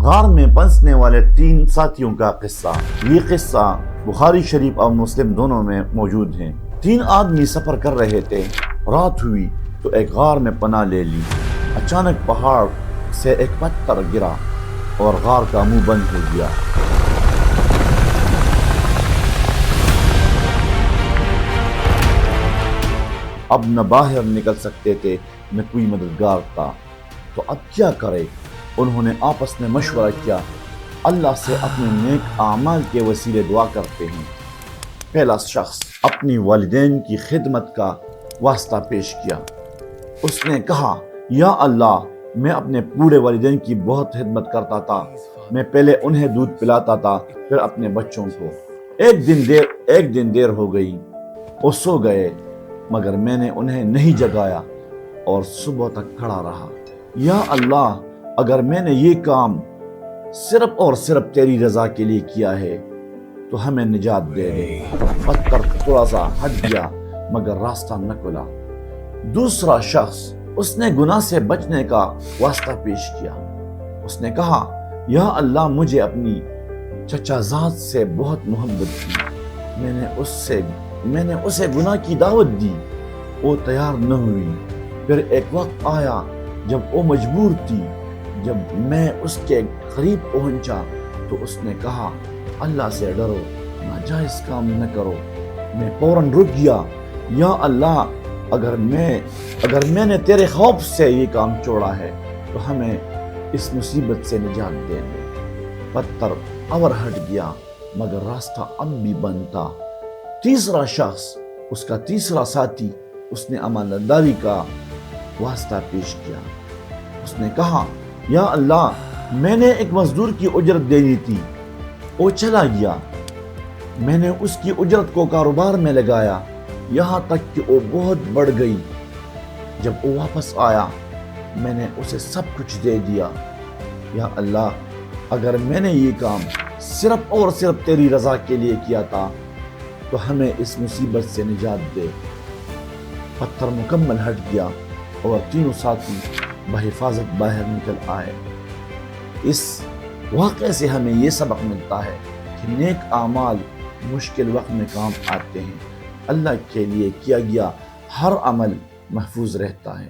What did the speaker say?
غار میں پھنسنے والے 3 ساتھیوں کا قصہ۔ یہ قصہ بخاری شریف اور مسلم دونوں میں موجود ہیں۔ 3 آدمی سفر کر رہے تھے۔ رات ہوئی تو ایک غار میں پناہ لے لی۔ اچانک پہاڑ سے ایک پتھر گرا اور غار کا منہ بند ہو گیا۔ اب نہ باہر نکل سکتے تھے نہ کوئی مددگار تھا، تو اب کیا کرے؟ انہوں نے آپس میں مشورہ کیا، اللہ سے اپنے نیک اعمال کے وسیلے دعا کرتے ہیں۔ پہلا شخص اپنی والدین کی خدمت کا واسطہ پیش کیا۔ اس نے کہا، یا اللہ، میں اپنے بوڑھے والدین کی بہت خدمت کرتا تھا۔ میں پہلے انہیں دودھ پلاتا تھا، پھر اپنے بچوں کو۔ ایک دن دیر ہو گئی، وہ سو گئے، مگر میں نے انہیں نہیں جگایا اور صبح تک کھڑا رہا۔ یا اللہ، اگر میں نے یہ کام صرف اور صرف تیری رضا کے لیے کیا ہے تو ہمیں نجات دے دے۔ پتھر تھوڑا سا ہٹ گیا مگر راستہ نہ کھلا۔ دوسرا شخص، اس نے گناہ سے بچنے کا واسطہ پیش کیا۔ اس نے کہا، یا اللہ، مجھے اپنی چچا زاد سے بہت محبت تھی۔ میں نے اسے گناہ کی دعوت دی، وہ تیار نہ ہوئی۔ پھر ایک وقت آیا جب وہ مجبور تھی۔ جب میں اس کے قریب پہنچا تو اس نے کہا، اللہ سے ڈرو، ناجائز کام نہ کرو۔ میں فوراً رک گیا۔ یا اللہ، اگر میں نے تیرے خوف سے یہ کام چھوڑا ہے تو ہمیں اس مصیبت سے نجات دے دے۔ پتھر اور ہٹ گیا مگر راستہ اب بھی بند تھا۔ تیسرا شخص، اس کا تیسرا ساتھی، اس نے امانتداری کا واسطہ پیش کیا۔ اس نے کہا، یا اللہ، میں نے ایک مزدور کی اجرت دینی تھی، وہ چلا گیا۔ میں نے اس کی اجرت کو کاروبار میں لگایا، یہاں تک کہ وہ بہت بڑھ گئی۔ جب وہ واپس آیا، میں نے اسے سب کچھ دے دیا۔ یا اللہ، اگر میں نے یہ کام صرف اور صرف تیری رضا کے لیے کیا تھا تو ہمیں اس مصیبت سے نجات دے۔ پتھر مکمل ہٹ گیا اور تینوں ساتھی بحفاظت باہر نکل آئے۔ اس واقعے سے ہمیں یہ سبق ملتا ہے کہ نیک اعمال مشکل وقت میں کام آتے ہیں۔ اللہ کے لیے کیا گیا ہر عمل محفوظ رہتا ہے۔